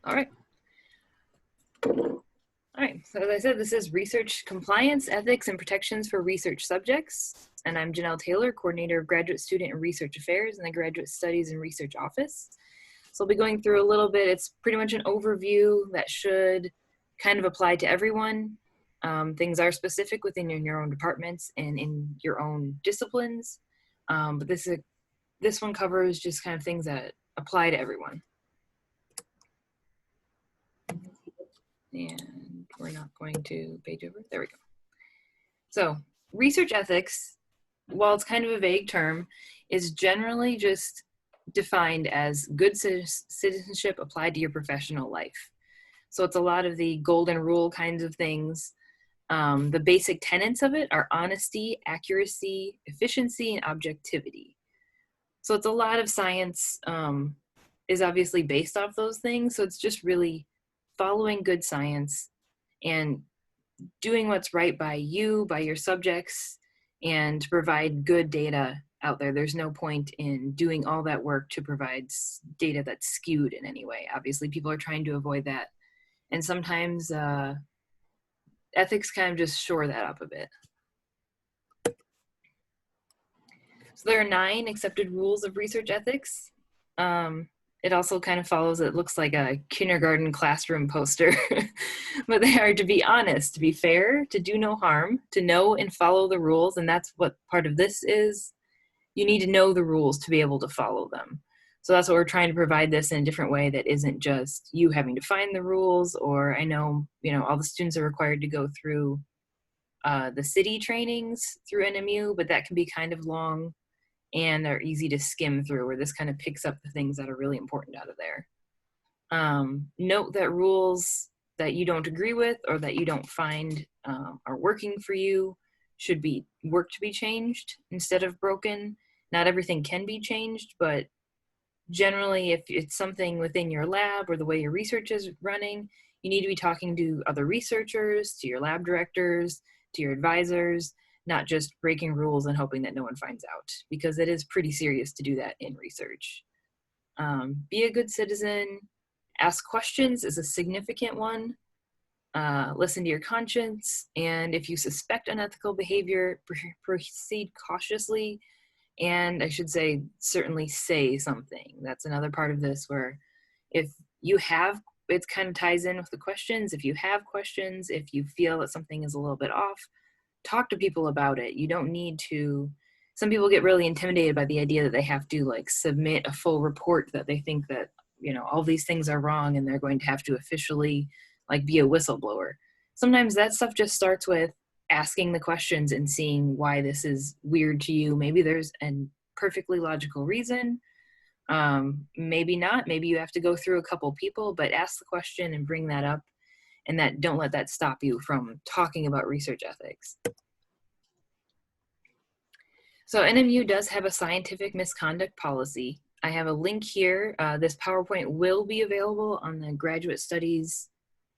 All right. All right, so as I said, this is Research Compliance, Ethics, and Protections for Research Subjects. And I'm Janelle Taylor, Coordinator of Graduate Student and Research Affairs in the Graduate Studies and Research Office. So I'll be going through a little bit. It's pretty much an overview that should kind of apply to everyone. Things are specific within your own departments and in your own disciplines. But this one covers just kind of things that apply to everyone. And we're not going to page over. There we go. So research ethics, while it's kind of a vague term, is generally just defined as good citizenship applied to your professional life. So it's a lot of the golden rule kinds of things. The basic tenets of it are honesty, accuracy, efficiency, and objectivity. So it's a lot of science is obviously based off those things. So it's just really following good science and doing what's right by you, by your subjects, and to provide good data out there. There's no point in doing all that work to provide data that's skewed in any way. Obviously, people are trying to avoid that. And sometimes ethics kind of just shore that up a bit. So there are 9 accepted rules of research ethics. It also kind of follows, it looks like a kindergarten classroom poster, but they are to be honest, to be fair, to do no harm, to know and follow the rules. And that's what part of this is. You need to know the rules to be able to follow them. So that's what we're trying to provide this in a different way that isn't just you having to find the rules, or I know, all the students are required to go through the city trainings through NMU, but that can be kind of long and are easy to skim through, where this kind of picks up the things that are really important out of there. Note that rules that you don't agree with or that you don't find are working for you should be worked to be changed instead of broken. Not everything can be changed, but generally if it's something within your lab or the way your research is running, you need to be talking to other researchers, to your lab directors, to your advisors, not just breaking rules and hoping that no one finds out, because it is pretty serious to do that in research. Be a good citizen. Ask questions is a significant one. Listen to your conscience. And if you suspect unethical behavior, proceed cautiously. And I should say, certainly say something. That's another part of this where if you have, it kind of ties in with the questions. If you have questions, if you feel that something is a little bit off, talk to people about it. You don't need to, some people get really intimidated by the idea that they have to submit a full report that they think that, all these things are wrong and they're going to have to officially be a whistleblower. Sometimes that stuff just starts with asking the questions and seeing why this is weird to you. Maybe there's a perfectly logical reason. Maybe not. Maybe you have to go through a couple people, but ask the question and bring that up. And that don't let that stop you from talking about research ethics. So NMU does have a scientific misconduct policy. I have a link here. This PowerPoint will be available on the Graduate Studies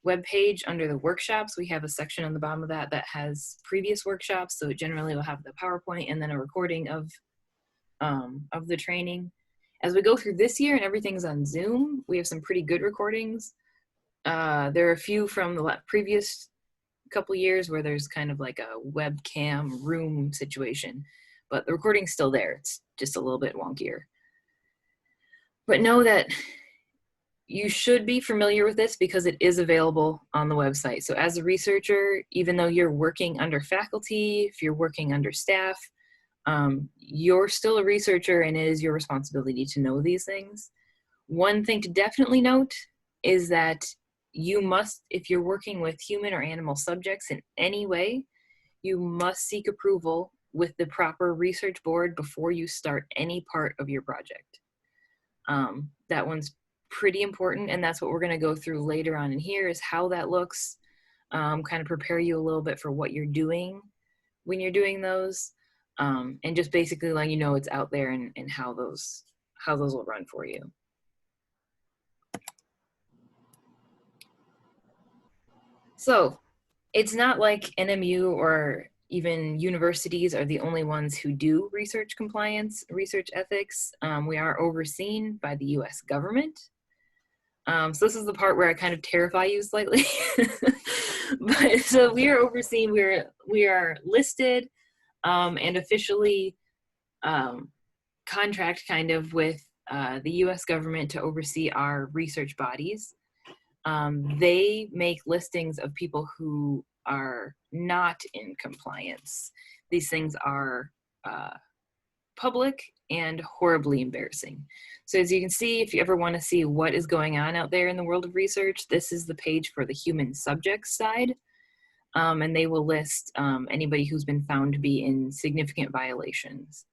webpage under the workshops. We have a section on the bottom of that has previous workshops. So it generally will have the PowerPoint and then a recording of the training. As we go through this year and everything's on Zoom, we have some pretty good recordings. There are a few from the previous couple years where there's kind of like a webcam room situation, but the recording's still there. It's just a little bit wonkier. But know that you should be familiar with this because it is available on the website. So as a researcher, even though you're working under faculty, if you're working under staff, you're still a researcher and it is your responsibility to know these things. One thing to definitely note is that you must, if you're working with human or animal subjects in any way, you must seek approval with the proper research board before you start any part of your project. That one's pretty important, and that's what we're going to go through later on in here is how that looks, kind of prepare you a little bit for what you're doing when you're doing those, and just basically letting you know it's out there and how those will run for you. So it's not like NMU or even universities are the only ones who do research compliance, research ethics. We are overseen by the US government. So this is the part where I kind of terrify you slightly. But so we are overseen, we are listed and officially contract kind of with the US government to oversee our research bodies. They make listings of people who are not in compliance. These things are public and horribly embarrassing. So as you can see, if you ever want to see what is going on out there in the world of research, this is the page for the human subjects side. And they will list anybody who's been found to be in significant violations.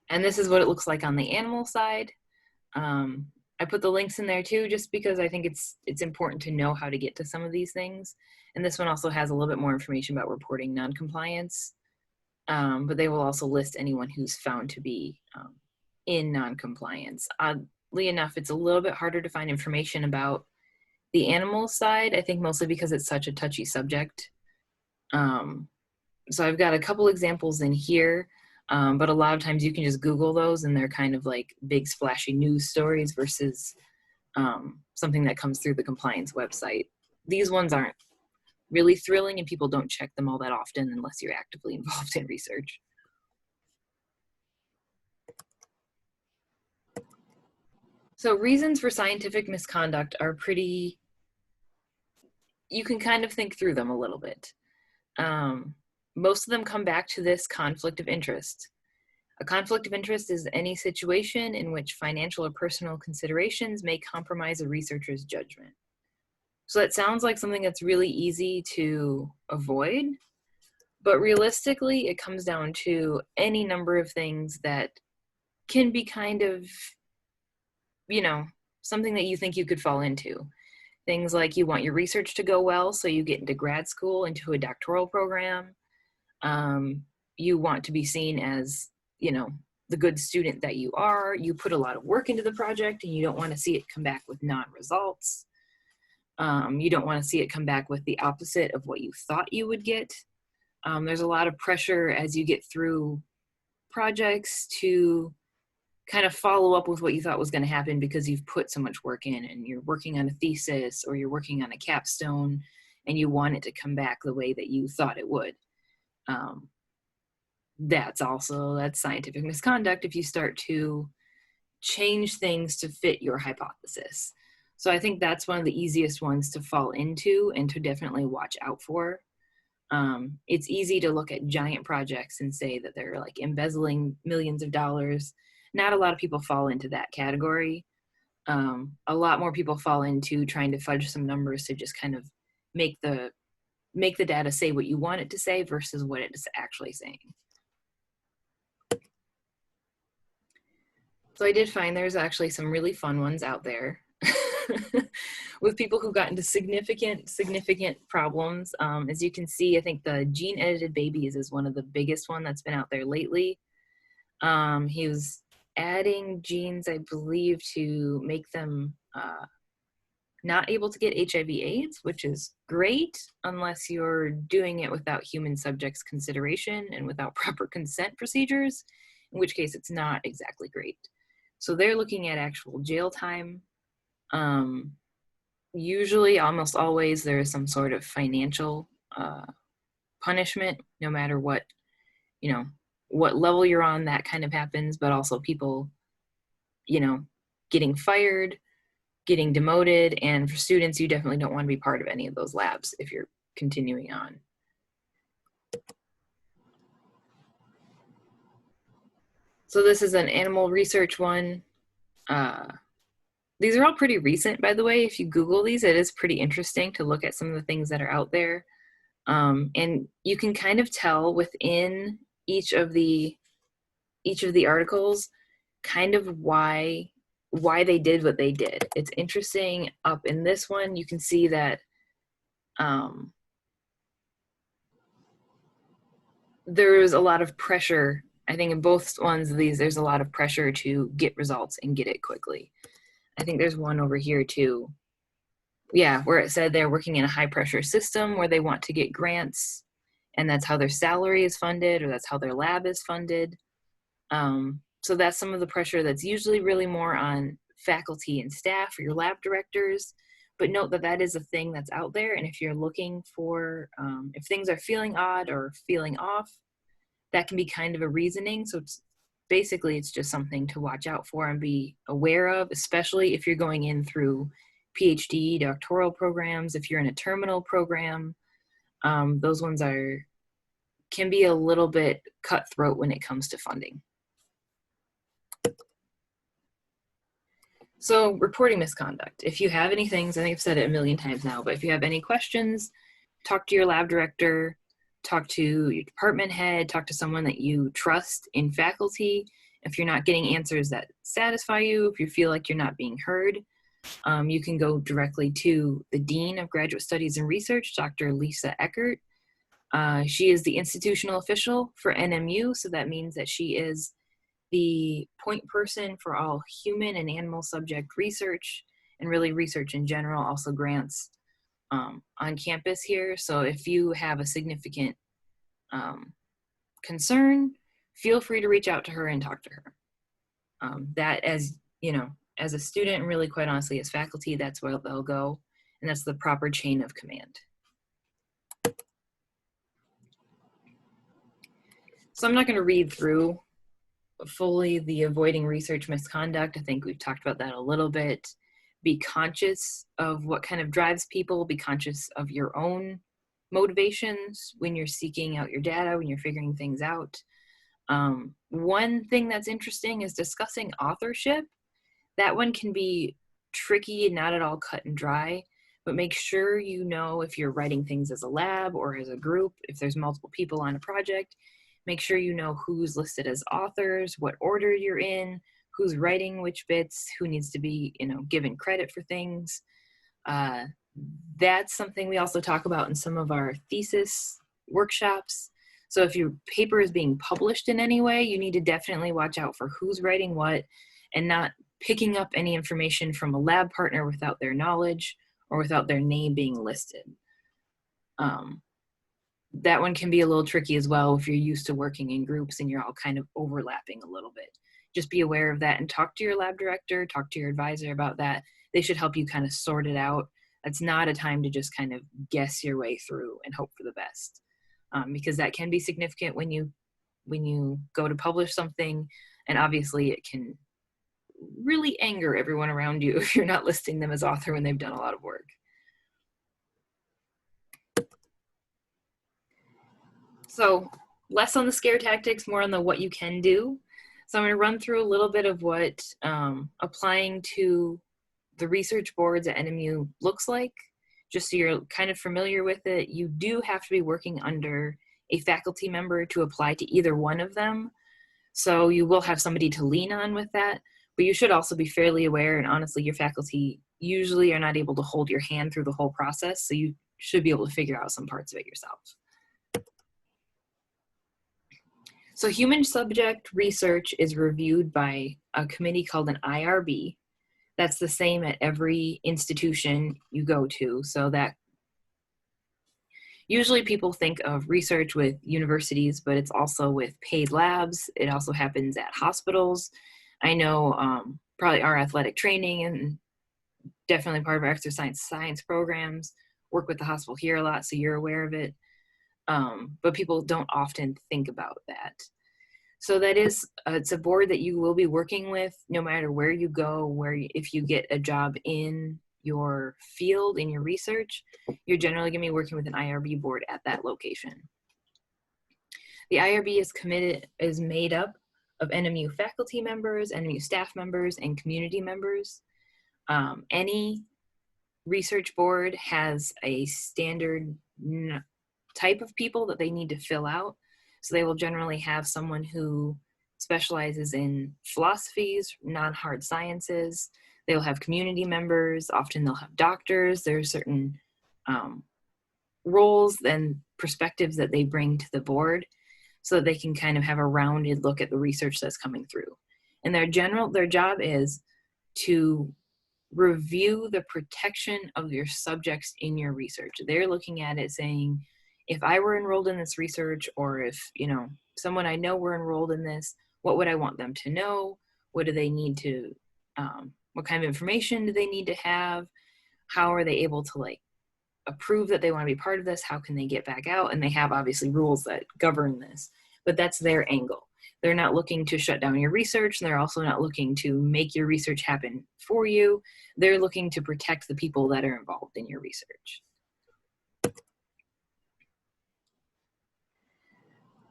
And this is what it looks like on the animal side. I put the links in there too, just because I think it's important to know how to get to some of these things. And this one also has a little bit more information about reporting non-compliance. But they will also list anyone who's found to be in non-compliance. Oddly enough, it's a little bit harder to find information about the animal side, I think mostly because it's such a touchy subject. So I've got a couple examples in here, but a lot of times you can just Google those and they're kind of like big splashy news stories versus something that comes through the compliance website. These ones aren't really thrilling and people don't check them all that often unless you're actively involved in research. So reasons for scientific misconduct are pretty, you can kind of think through them a little bit. Most of them come back to this conflict of interest. A conflict of interest is any situation in which financial or personal considerations may compromise a researcher's judgment. So that sounds like something that's really easy to avoid, but realistically, it comes down to any number of things that can be kind of, you know, something that you think you could fall into. Things like you want your research to go well, so you get into grad school, into a doctoral program. You want to be seen as, you know, the good student that you are. You put a lot of work into the project and you don't want to see it come back with non-results. You don't want to see it come back with the opposite of what you thought you would get. There's a lot of pressure as you get through projects to kind of follow up with what you thought was going to happen because you've put so much work in and you're working on a thesis or you're working on a capstone and you want it to come back the way that you thought it would. That's scientific misconduct if you start to change things to fit your hypothesis. So I think that's one of the easiest ones to fall into and to definitely watch out for. It's easy to look at giant projects and say that they're like embezzling millions of dollars. Not a lot of people fall into that category. A lot more people fall into trying to fudge some numbers to just kind of make the data say what you want it to say versus what it is actually saying. So I did find there's actually some really fun ones out there with people who got into significant problems. As you can see, I think the gene edited babies is one of the biggest one that's been out there lately. He was adding genes, I believe, to make them not able to get HIV/AIDS, which is great unless you're doing it without human subjects consideration and without proper consent procedures, in which case it's not exactly great. So they're looking at actual jail time. Usually, almost always, there is some sort of financial punishment, no matter what, you know, what level you're on, that kind of happens, but also people, you know, getting fired, getting demoted, and for students, you definitely don't want to be part of any of those labs if you're continuing on. So this is an animal research one. These are all pretty recent, by the way. If you Google these, it is pretty interesting to look at some of the things that are out there. And you can kind of tell within each of the articles kind of why they did what they did. It's interesting. Up in this one, you can see that there was a lot of pressure. I think in both ones of these, there's a lot of pressure to get results and get it quickly. I think there's one over here too. Yeah, where it said they're working in a high pressure system where they want to get grants and that's how their salary is funded or that's how their lab is funded. So that's some of the pressure that's usually really more on faculty and staff or your lab directors. But note that that is a thing that's out there. And if you're looking for, if things are feeling odd or feeling off, that can be kind of a reasoning. So it's basically, it's just something to watch out for and be aware of, especially if you're going in through PhD, doctoral programs. If you're in a terminal program, those ones can be a little bit cutthroat when it comes to funding. So reporting misconduct. If you have any things, I think I've said it a million times now, but if you have any questions, talk to your lab director, talk to your department head, talk to someone that you trust in faculty. If you're not getting answers that satisfy you, if you feel like you're not being heard, you can go directly to the Dean of Graduate Studies and Research, Dr. Lisa Eckert. She is the institutional official for NMU, so that means that she is the point person for all human and animal subject research, and really research in general, also grants on campus here. So if you have a significant concern, feel free to reach out to her and talk to her. That, as you know, as a student, and really quite honestly as faculty, that's where they'll go, and that's the proper chain of command. So I'm not going to read through fully the avoiding research misconduct. I think we've talked about that a little bit. Be conscious of what kind of drives people. Be conscious of your own motivations when you're seeking out your data, when you're figuring things out. One thing that's interesting is discussing authorship. That one can be tricky and not at all cut and dry, but make sure you know if you're writing things as a lab or as a group, if there's multiple people on a project, make sure you know who's listed as authors, what order you're in, who's writing which bits, who needs to be, given credit for things. That's something we also talk about in some of our thesis workshops. So if your paper is being published in any way, you need to definitely watch out for who's writing what and not picking up any information from a lab partner without their knowledge or without their name being listed. That one can be a little tricky as well if you're used to working in groups and you're all kind of overlapping a little bit. Just be aware of that and talk to your lab director, talk to your advisor about that. They should help you kind of sort it out. That's not a time to just kind of guess your way through and hope for the best, because that can be significant when you go to publish something, and obviously it can really anger everyone around you if you're not listing them as author when they've done a lot of work. So less on the scare tactics, more on the what you can do. So I'm going to run through a little bit of what applying to the research boards at NMU looks like, just so you're kind of familiar with it. You do have to be working under a faculty member to apply to either one of them. So you will have somebody to lean on with that, but you should also be fairly aware, and honestly, your faculty usually are not able to hold your hand through the whole process, so you should be able to figure out some parts of it yourself. So human subject research is reviewed by a committee called an IRB. That's the same at every institution you go to. So that usually people think of research with universities, but it's also with paid labs. It also happens at hospitals. I know probably our athletic training and definitely part of our exercise science programs work with the hospital here a lot, so you're aware of it. But people don't often think about that. So that is, it's a board that you will be working with no matter where you go, if you get a job in your field, in your research, you're generally going to be working with an IRB board at that location. The IRB is made up of NMU faculty members, NMU staff members, and community members. Any research board has a standard type of people that they need to fill out. So they will generally have someone who specializes in philosophies, non-hard sciences. They'll have community members. Often they'll have doctors. There are certain roles and perspectives that they bring to the board so that they can kind of have a rounded look at the research that's coming through. And their job is to review the protection of your subjects in your research. They're looking at it saying, if I were enrolled in this research, or if, someone I know were enrolled in this, what would I want them to know? What do they need to, what kind of information do they need to have? How are they able to like approve that they want to be part of this? How can they get back out? And they have obviously rules that govern this, but that's their angle. They're not looking to shut down your research, and they're also not looking to make your research happen for you. They're looking to protect the people that are involved in your research.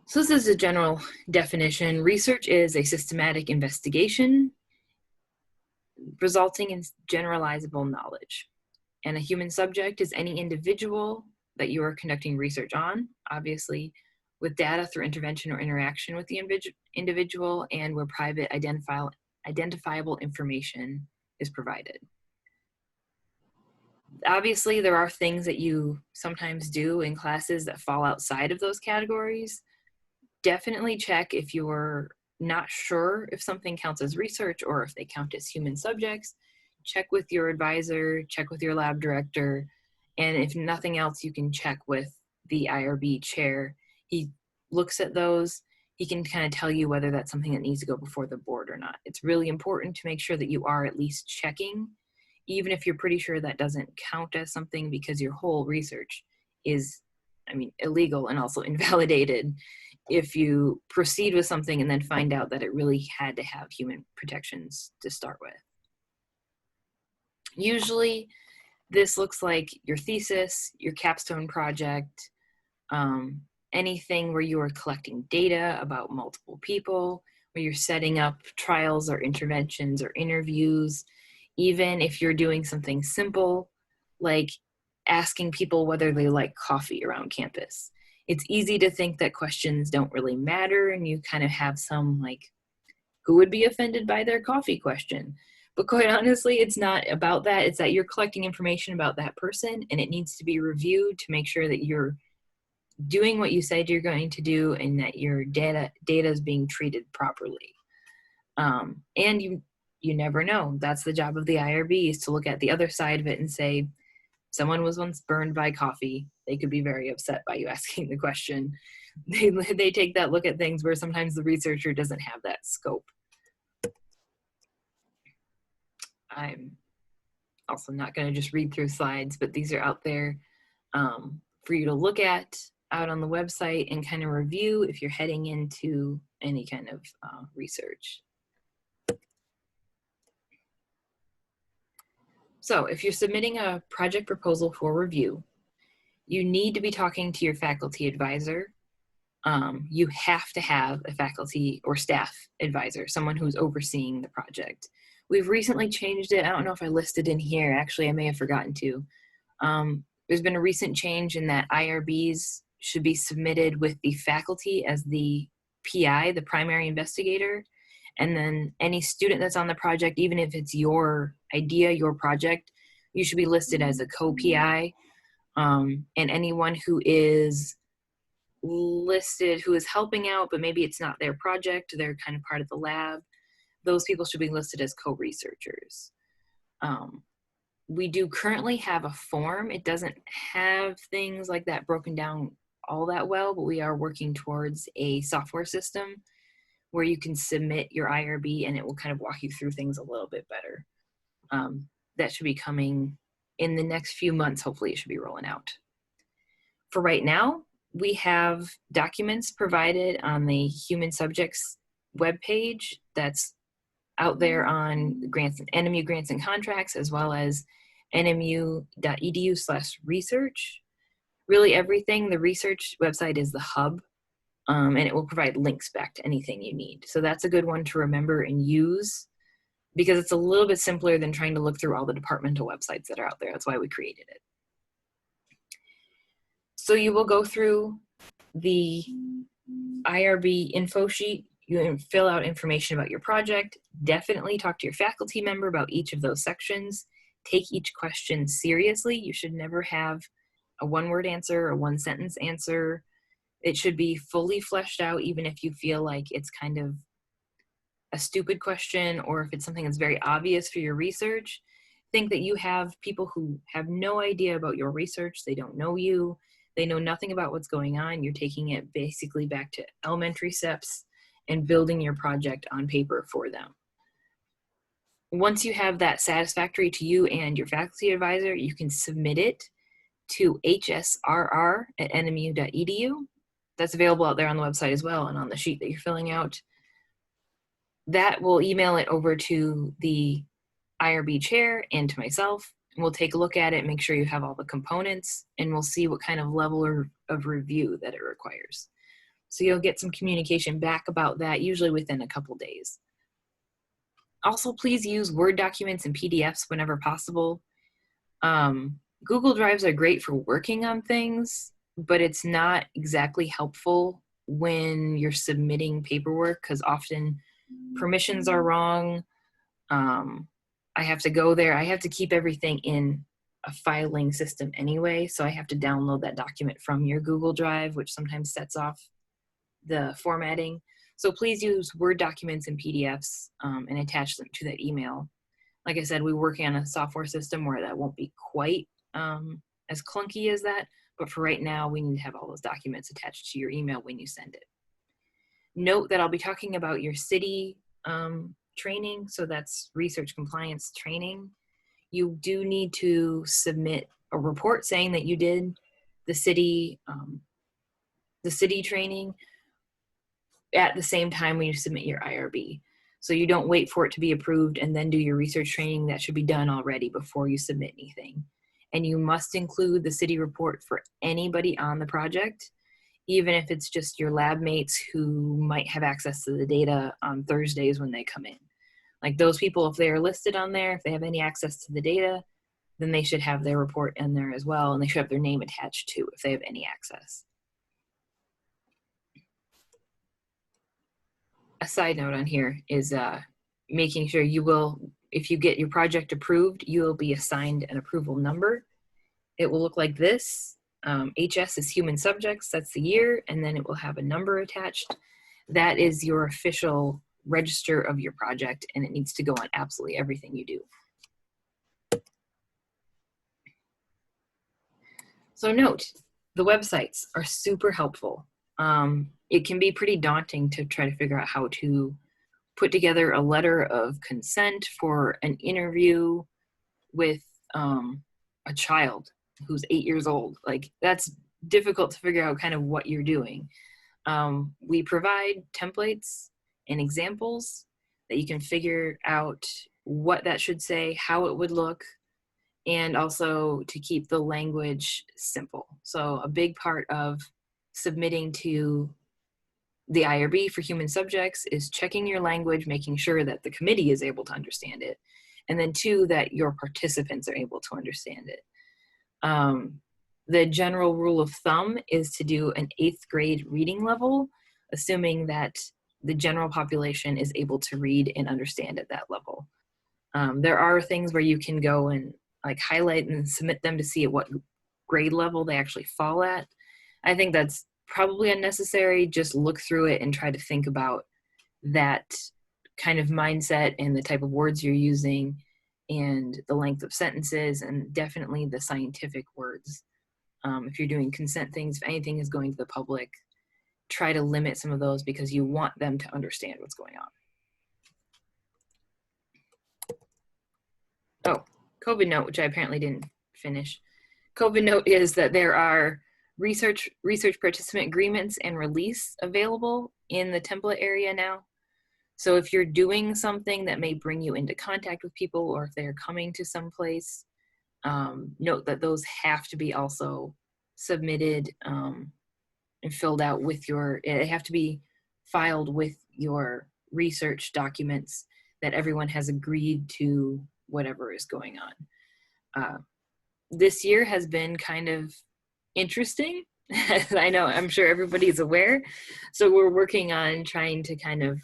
So this is a general definition. Research is a systematic investigation resulting in generalizable knowledge. And a human subject is any individual that you are conducting research on, obviously, with data through intervention or interaction with the individual, and where private identifiable information is provided. Obviously, there are things that you sometimes do in classes that fall outside of those categories. Definitely check if you're not sure if something counts as research or if they count as human subjects. Check with your advisor, check with your lab director, and if nothing else, you can check with the IRB chair. He looks at those. He can kind of tell you whether that's something that needs to go before the board or not. It's really important to make sure that you are at least checking, even if you're pretty sure that doesn't count as something, because your whole research is, illegal and also invalidated if you proceed with something and then find out that it really had to have human protections to start with. Usually this looks like your thesis, your capstone project, anything where you are collecting data about multiple people, where you're setting up trials or interventions or interviews, even if you're doing something simple like asking people whether they like coffee around campus. It's easy to think that questions don't really matter and you kind of have some like, who would be offended by their coffee question? But quite honestly, it's not about that. It's that you're collecting information about that person and it needs to be reviewed to make sure that you're doing what you said you're going to do and that your data is being treated properly. And you never know. That's the job of the IRB, is to look at the other side of it and say, someone was once burned by coffee. They could be very upset by you asking the question. They take that look at things where sometimes the researcher doesn't have that scope. I'm also not going to just read through slides, but these are out there for you to look at out on the website and kind of review if you're heading into any kind of research. So if you're submitting a project proposal for review, you need to be talking to your faculty advisor. You have to have a faculty or staff advisor, someone who's overseeing the project. We've recently changed it. I don't know if I listed in here. Actually, I may have forgotten to. There's been a recent change in that IRBs should be submitted with the faculty as the PI, the primary investigator. And then any student that's on the project, even if it's your idea, your project, you should be listed as a co-PI. And anyone who is listed, who is helping out, but maybe it's not their project, they're kind of part of the lab, those people should be listed as co-researchers. We do currently have a form. It doesn't have things like that broken down all that well, but we are working towards a software system where you can submit your IRB and it will kind of walk you through things a little bit better. That should be coming in the next few months. Hopefully it should be rolling out. For right now, we have documents provided on the Human Subjects webpage that's out there on grants, NMU Grants and Contracts, as well as nmu.edu/research. Really everything, the research website is the hub, and it will provide links back to anything you need. So that's a good one to remember and use because it's a little bit simpler than trying to look through all the departmental websites that are out there. That's why we created it. So you will go through the IRB info sheet. You fill out information about your project. Definitely talk to your faculty member about each of those sections. Take each question seriously. You should never have a one-word answer or one-sentence answer. It should be fully fleshed out, even if you feel like it's kind of a stupid question or if it's something that's very obvious for your research. Think that you have people who have no idea about your research. They don't know you. They know nothing about what's going on. You're taking it basically back to elementary steps and building your project on paper for them. Once you have that satisfactory to you and your faculty advisor, you can submit it to hsrr@nmu.edu. That's available out there on the website as well and on the sheet that you're filling out. That will email it over to the IRB chair and to myself. We'll take a look at it, make sure you have all the components, and we'll see what kind of level of review that it requires. So you'll get some communication back about that, usually within a couple days. Also, please use Word documents and PDFs whenever possible. Google Drives are great for working on things, but it's not exactly helpful when you're submitting paperwork because often permissions are wrong. I have to go there. I have to keep everything in a filing system anyway, so I have to download that document from your Google Drive, which sometimes sets off the formatting. So please use Word documents and PDFs and attach them to that email. Like I said, we're working on a software system where that won't be quite as clunky as that, but for right now, we need to have all those documents attached to your email when you send it. Note that I'll be talking about your city training, so that's research compliance training. You do need to submit a report saying that you did the city training at the same time when you submit your IRB. So you don't wait for it to be approved and then do your research training. That should be done already before you submit anything. And you must include the city report for anybody on the project, even if it's just your lab mates who might have access to the data on Thursdays when they come in. Like those people, if they are listed on there, if they have any access to the data, then they should have their report in there as well, and they should have their name attached too if they have any access. A side note on here is making sure you will, if you get your project approved, you will be assigned an approval number. It will look like this. HS is human subjects, that's the year, and then it will have a number attached. That is your official register of your project, and it needs to go on absolutely everything you do. So note, the websites are super helpful. It can be pretty daunting to try to figure out how to put together a letter of consent for an interview with a child who's 8 years old. Like that's difficult to figure out kind of what you're doing. We provide templates and examples that you can figure out what that should say, how it would look, and also to keep the language simple. So a big part of submitting to the IRB for human subjects is checking your language, making sure that the committee is able to understand it, and then two, that your participants are able to understand it. The general rule of thumb is to do an 8th grade reading level, assuming that the general population is able to read and understand at that level. There are things where you can go and like highlight and submit them to see at what grade level they actually fall at. I think that's probably unnecessary. Just look through it and try to think about that kind of mindset and the type of words you're using and the length of sentences and definitely the scientific words. If you're doing consent things, if anything is going to the public, try to limit some of those because you want them to understand what's going on. Oh, COVID note, which I apparently didn't finish. COVID note is that there are research participant agreements and release available in the template area now. So if you're doing something that may bring you into contact with people or if they're coming to some place, note that those have to be also submitted and filled out with they have to be filed with your research documents that everyone has agreed to whatever is going on. This year has been kind of interesting. I'm sure everybody's aware. So we're working on trying to kind of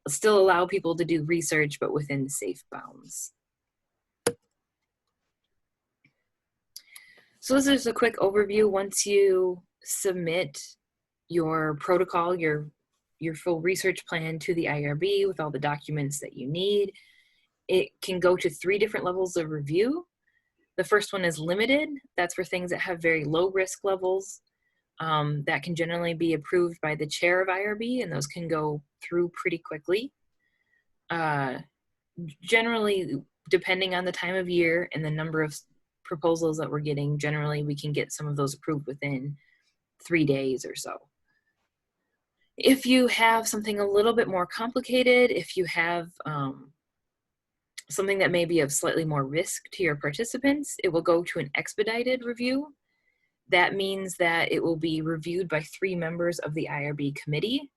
still allow people to do research, but within safe bounds. So this is a quick overview. Once you submit your protocol, your full research plan to the IRB with all the documents that you need, it can go to 3 different levels of review. The first one is limited. That's for things that have very low risk levels. that can generally be approved by the chair of IRB, and those can go through pretty quickly. Generally, depending on the time of year and the number of proposals that we're getting, generally we can get some of those approved within 3 days or so. If you have something a little bit more complicated, if you have something that may be of slightly more risk to your participants, it will go to an expedited review. That means that it will be reviewed by 3 members of the IRB committee,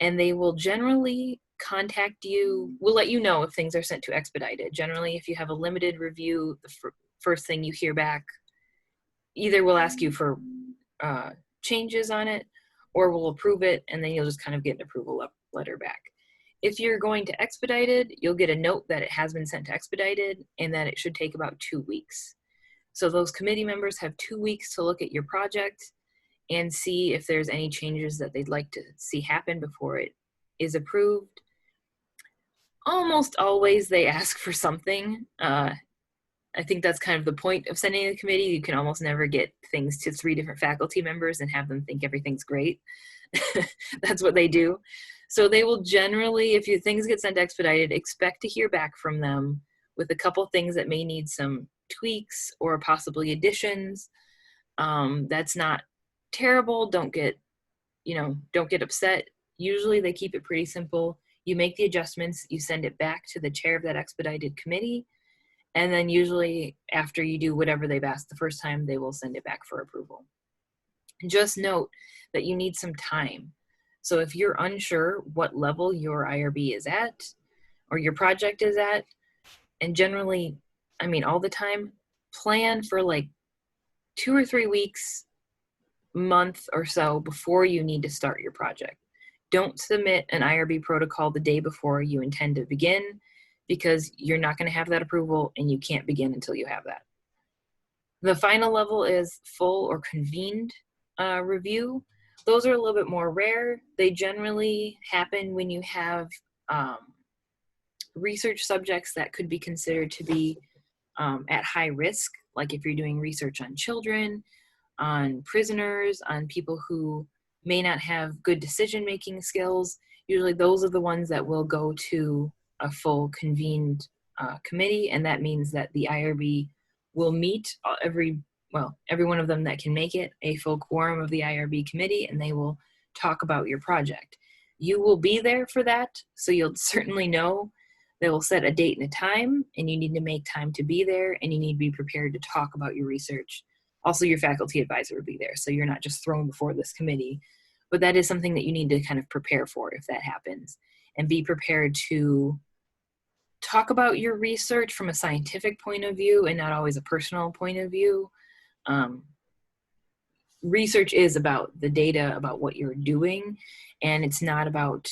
and they will generally contact you. We'll let you know if things are sent to expedited. Generally, if you have a limited review, the first thing you hear back, either we'll ask you for changes on it, or we'll approve it, and then you'll just kind of get an approval letter back. If you're going to expedited, you'll get a note that it has been sent to expedited and that it should take about 2 weeks. So those committee members have 2 weeks to look at your project and see if there's any changes that they'd like to see happen before it is approved. Almost always they ask for something. I think that's kind of the point of sending a committee. You can almost never get things to 3 different faculty members and have them think everything's great. That's what they do. So they will generally, if things get sent expedited, expect to hear back from them with a couple things that may need some tweaks or possibly additions. That's not terrible. Don't get upset. Usually they keep it pretty simple. You make the adjustments, you send it back to the chair of that expedited committee, and then usually after you do whatever they've asked the first time, they will send it back for approval. Just note that you need some time. So if you're unsure what level your IRB is at or your project is at, and generally, I mean, all the time, plan for like 2 or 3 weeks, month or so before you need to start your project. Don't submit an IRB protocol the day before you intend to begin, because you're not going to have that approval and you can't begin until you have that. The final level is full or convened review. Those are a little bit more rare. They generally happen when you have research subjects that could be considered to be at high risk, like if you're doing research on children, on prisoners, on people who may not have good decision-making skills. Usually those are the ones that will go to a full convened committee, and that means that the IRB will meet every one of them that can make it, a full quorum of the IRB committee, and they will talk about your project. You will be there for that, so you'll certainly know. They will set a date and a time, and you need to make time to be there, and you need to be prepared to talk about your research. Also, your faculty advisor will be there, so you're not just thrown before this committee, but that is something that you need to kind of prepare for if that happens, and be prepared to talk about your research from a scientific point of view and not always a personal point of view. Research is about the data, about what you're doing, and it's not about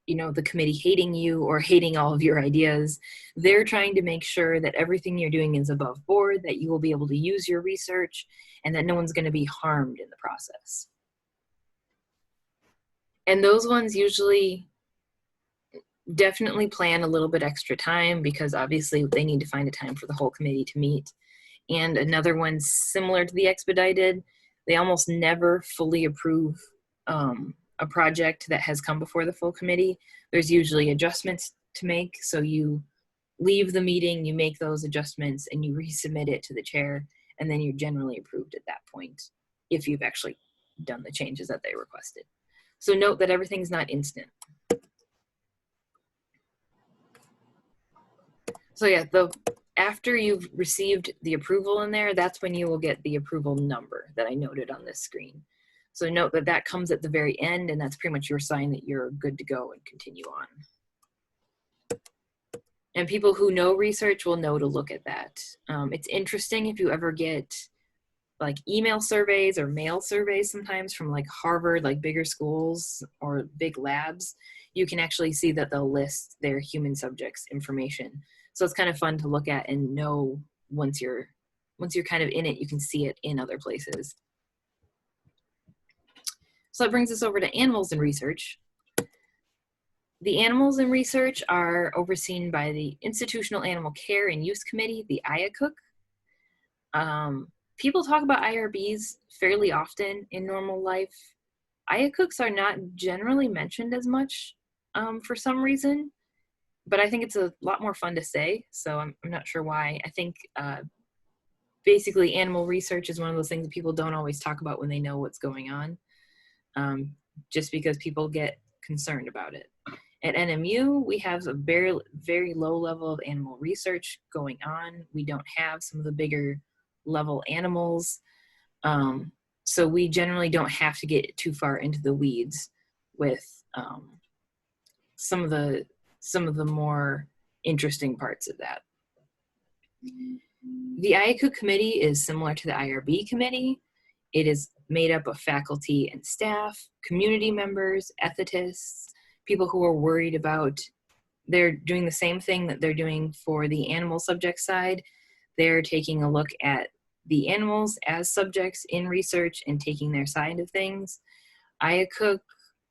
the committee hating you or hating all of your ideas. They're trying to make sure that everything you're doing is above board, that you will be able to use your research, and that no one's going to be harmed in the process. And those ones usually definitely plan a little bit extra time, because obviously they need to find a time for the whole committee to meet. And another one similar to the expedited, they almost never fully approve a project that has come before the full committee. There's usually adjustments to make, so you leave the meeting, you make those adjustments, and you resubmit it to the chair, and then you're generally approved at that point if you've actually done the changes that they requested. So note that everything's not instant. So yeah, after you've received the approval in there, that's when you will get the approval number that I noted on this screen. So note that that comes at the very end, and that's pretty much your sign that you're good to go and continue on. And people who know research will know to look at that. It's interesting if you ever get like email surveys or mail surveys sometimes from like Harvard, like bigger schools or big labs, you can actually see that they'll list their human subjects information. So it's kind of fun to look at and know once you're kind of in it, you can see it in other places. So that brings us over to animals in research. The animals in research are overseen by the Institutional Animal Care and Use Committee, the IACUC. People talk about IRBs fairly often in normal life. IACUCs are not generally mentioned as much for some reason, but I think it's a lot more fun to say, so I'm not sure why. I think basically animal research is one of those things that people don't always talk about when they know what's going on, just because people get concerned about it. At NMU, we have a very, very low level of animal research going on. We don't have some of the bigger level animals. So we generally don't have to get too far into the weeds with some of the more interesting parts of that. The IACUC committee is similar to the IRB committee. It is made up of faculty and staff, community members, ethicists, people who are worried about, they're doing the same thing that they're doing for the animal subject side. They're taking a look at the animals as subjects in research and taking their side of things. IACUC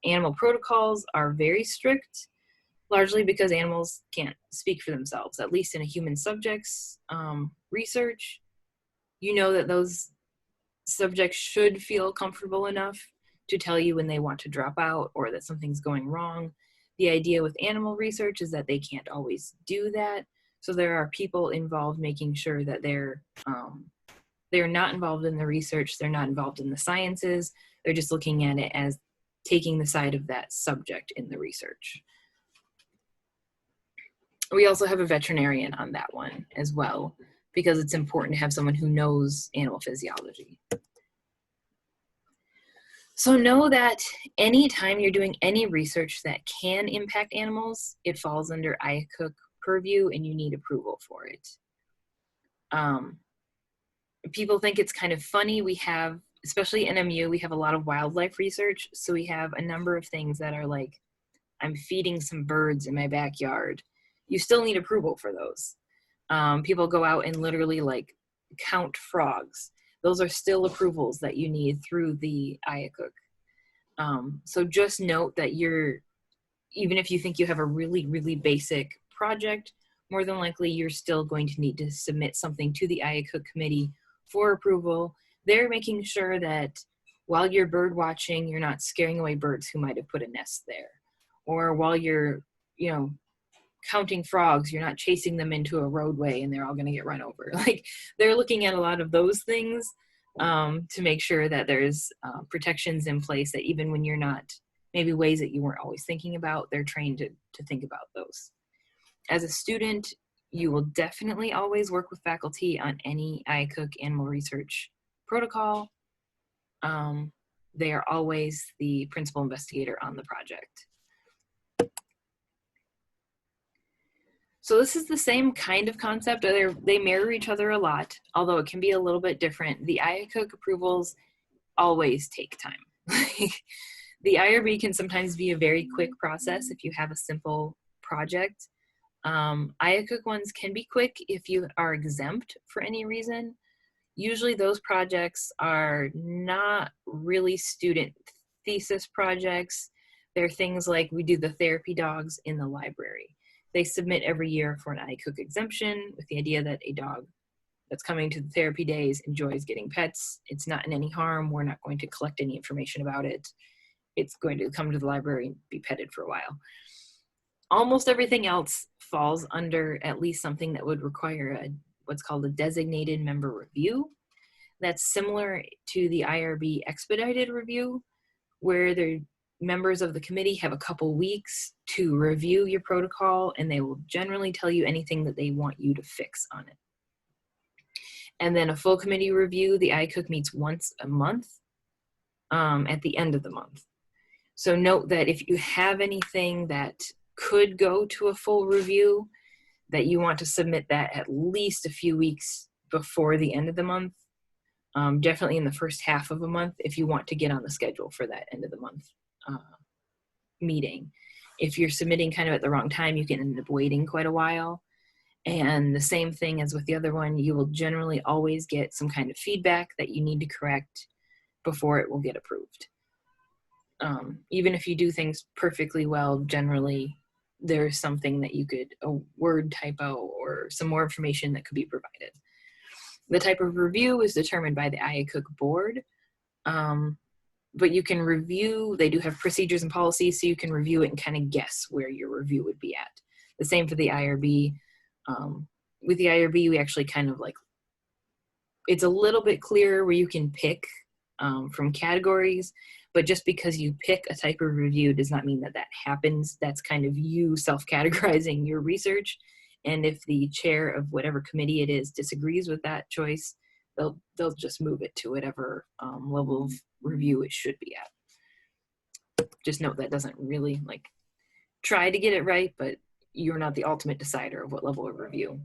animal protocols are very strict, largely because animals can't speak for themselves, at least in a human subjects research. You know that those subjects should feel comfortable enough to tell you when they want to drop out or that something's going wrong. The idea with animal research is that they can't always do that. So there are people involved making sure that they're not involved in the research, they're not involved in the sciences, they're just looking at it as taking the side of that subject in the research. We also have a veterinarian on that one as well, because it's important to have someone who knows animal physiology. So know that anytime you're doing any research that can impact animals, it falls under IACUC purview and you need approval for it. People think it's kind of funny. We have, especially NMU, we have a lot of wildlife research. So we have a number of things that are like, I'm feeding some birds in my backyard. You still need approval for those. People go out and literally like count frogs. Those are still approvals that you need through the IACUC. So just note that even if you think you have a really, really basic project, more than likely you're still going to need to submit something to the IACUC committee for approval. They're making sure that while you're bird watching, you're not scaring away birds who might have put a nest there. Or while you're, counting frogs, you're not chasing them into a roadway and they're all going to get run over. Like, they're looking at a lot of those things to make sure that there's protections in place, that even when you're not, maybe ways that you weren't always thinking about, they're trained to think about those. As a student, you will definitely always work with faculty on any IACUC animal research protocol. They are always the principal investigator on the project. So this is the same kind of concept. They mirror each other a lot, although it can be a little bit different. The IACUC approvals always take time. The IRB can sometimes be a very quick process if you have a simple project. IACUC ones can be quick if you are exempt for any reason. Usually those projects are not really student thesis projects. They're things like, we do the therapy dogs in the library. They submit every year for an IACUC exemption with the idea that a dog that's coming to the therapy days enjoys getting pets. It's not in any harm. We're not going to collect any information about it. It's going to come to the library and be petted for a while. Almost everything else falls under at least something that would require what's called a designated member review. That's similar to the IRB expedited review, where the members of the committee have a couple weeks to review your protocol, and they will generally tell you anything that they want you to fix on it. And then a full committee review, the IACUC meets once a month at the end of the month. So note that if you have anything that could go to a full review, that you want to submit that at least a few weeks before the end of the month. Definitely in the first half of a month if you want to get on the schedule for that end of the month meeting. If you're submitting kind of at the wrong time, you can end up waiting quite a while. And the same thing as with the other one, you will generally always get some kind of feedback that you need to correct before it will get approved. Even if you do things perfectly well, generally there's something that a word typo or some more information that could be provided. The type of review is determined by the IACUC board, but you can review, they do have procedures and policies, so you can review it and kind of guess where your review would be at. The same for the IRB. With the IRB, we actually kind of like, it's a little bit clearer where you can pick from categories, but just because you pick a type of review does not mean that that happens. That's kind of you self-categorizing your research. And if the chair of whatever committee it is disagrees with that choice, they'll just move it to whatever level of review it should be at. Just note that doesn't really like try to get it right, but you're not the ultimate decider of what level of review.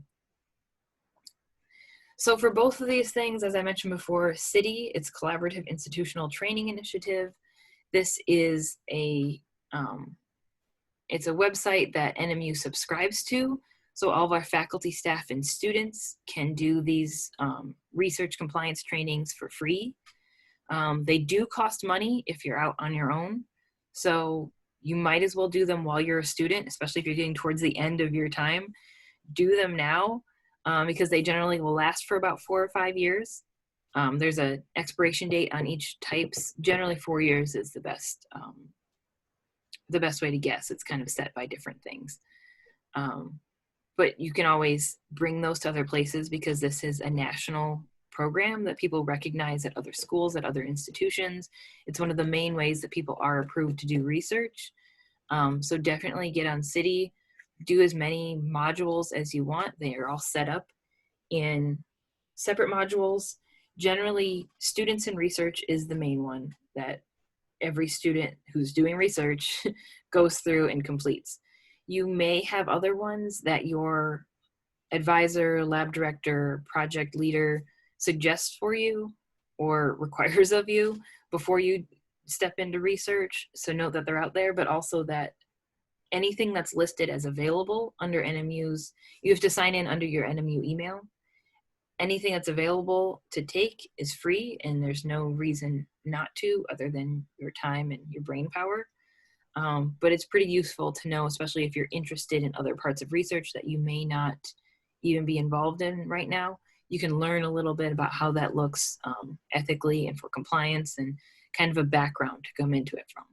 So for both of these things, as I mentioned before, CITI, it's Collaborative Institutional Training Initiative. This is it's a website that NMU subscribes to. So all of our faculty, staff, and students can do these research compliance trainings for free. They do cost money if you're out on your own. So you might as well do them while you're a student, especially if you're getting towards the end of your time. Do them now. Because they generally will last for about 4 or 5 years. There's an expiration date on each types. Generally 4 years is the best way to guess. It's kind of set by different things. But you can always bring those to other places because this is a national program that people recognize at other schools, at other institutions. It's one of the main ways that people are approved to do research. So definitely get on CITI. Do as many modules as you want. They are all set up in separate modules. Generally, students in research is the main one that every student who's doing research goes through and completes. You may have other ones that your advisor, lab director, project leader suggests for you or requires of you before you step into research. So note that they're out there, but also that anything that's listed as available under NMU's, you have to sign in under your NMU email. Anything that's available to take is free, and there's no reason not to other than your time and your brain power. But it's pretty useful to know, especially if you're interested in other parts of research that you may not even be involved in right now. You can learn a little bit about how that looks ethically and for compliance and kind of a background to come into it from.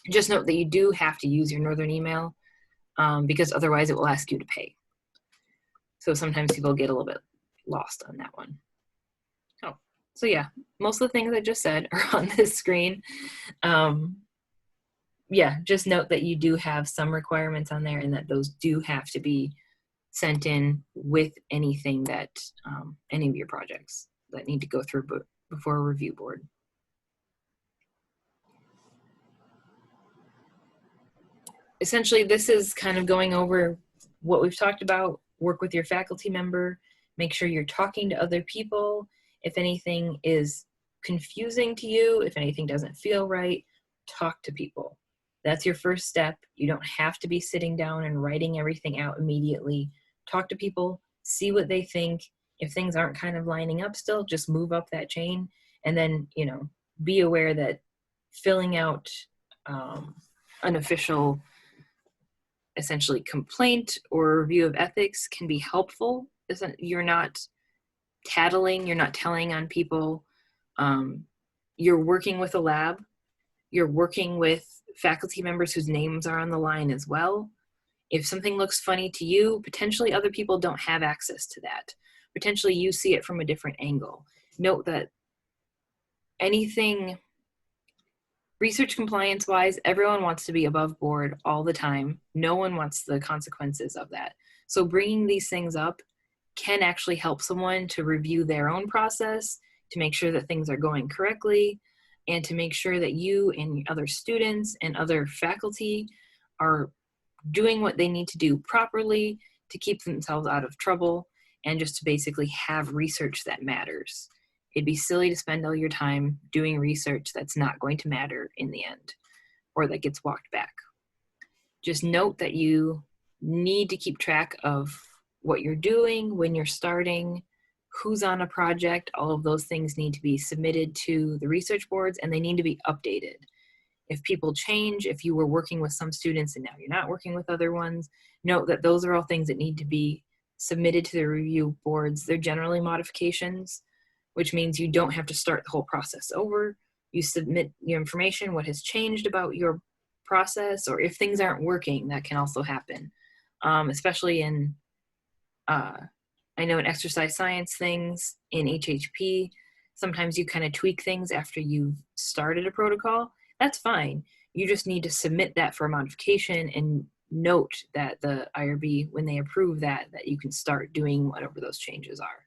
Just note that you do have to use your Northern email because otherwise it will ask you to pay. So sometimes people get a little bit lost on that one. Oh, so yeah, most of the things I just said are on this screen. Yeah, just note that you do have some requirements on there and that those do have to be sent in with anything that, any of your projects that need to go through before a review board. Essentially, this is kind of going over what we've talked about. Work with your faculty member, make sure you're talking to other people. If anything is confusing to you, if anything doesn't feel right, talk to people. That's your first step. You don't have to be sitting down and writing everything out immediately. Talk to people, see what they think. If things aren't kind of lining up still, just move up that chain. And then, you know, be aware that filling out an official essentially complaint or review of ethics can be helpful. You're not tattling, you're not telling on people. You're working with a lab. You're working with faculty members whose names are on the line as well. If something looks funny to you, potentially other people don't have access to that. Potentially you see it from a different angle. Note that anything research compliance wise, everyone wants to be above board all the time. No one wants the consequences of that. So bringing these things up can actually help someone to review their own process, to make sure that things are going correctly, and to make sure that you and other students and other faculty are doing what they need to do properly to keep themselves out of trouble and just to basically have research that matters. It'd be silly to spend all your time doing research that's not going to matter in the end or that gets walked back. Just note that you need to keep track of what you're doing, when you're starting, who's on a project. All of those things need to be submitted to the research boards and they need to be updated. If people change, if you were working with some students and now you're not working with other ones, note that those are all things that need to be submitted to the review boards, they're generally modifications, which means you don't have to start the whole process over. You submit your information, what has changed about your process, or if things aren't working, that can also happen. Especially in, I know in exercise science things, in HHP, sometimes you kind of tweak things after you've started a protocol. That's fine. You just need to submit that for a modification and note that the IRB, when they approve that, that you can start doing whatever those changes are.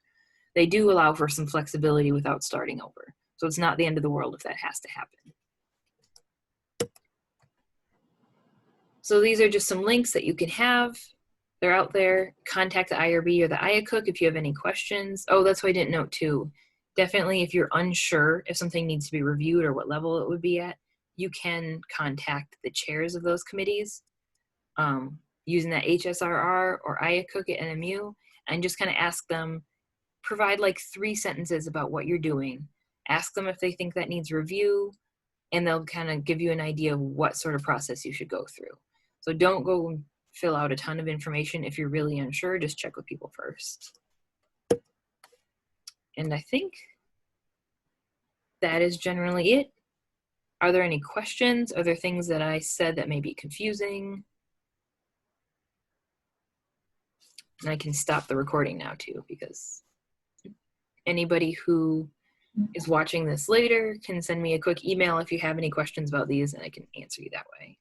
They do allow for some flexibility without starting over. So it's not the end of the world if that has to happen. So these are just some links that you can have. They're out there. Contact the IRB or the IACUC if you have any questions. Oh, that's what I didn't note too. Definitely if you're unsure if something needs to be reviewed or what level it would be at, you can contact the chairs of those committees using that HSRR or IACUC at NMU, and just kind of ask them, provide like 3 sentences about what you're doing. Ask them if they think that needs review, and they'll kind of give you an idea of what sort of process you should go through. So don't go fill out a ton of information if you're really unsure. Just check with people first. And I think that is generally it. Are there any questions? Are there things that I said that may be confusing? And I can stop the recording now too, because anybody who is watching this later can send me a quick email if you have any questions about these, and I can answer you that way.